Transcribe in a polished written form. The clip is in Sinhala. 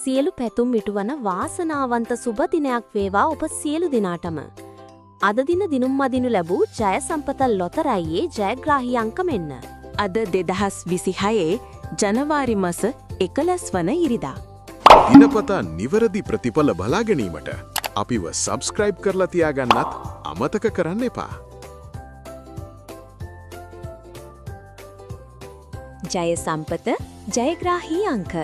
සියලු පැතුම් ඉටුවන වාසනාවන්ත සුබ දිනයක් වේවා ඔබ සියලු දිනාටම. අද දින දිනුම් මදිනු ලැබූ ජය සම්පත ලොතරැයියේ ජයග්‍රාහී අංක මෙන්න. අද 2026 ජනවාරි මාස 11 වන ඉරිදා. දිනපතා නිවැරදි ප්‍රතිඵල බලා ගැනීමට අපිව සබ්ස්ක්‍රයිබ් කරලා තියාගන්නත් අමතක කරන්න එපා. ජය සම්පත ජයග්‍රාහී අංක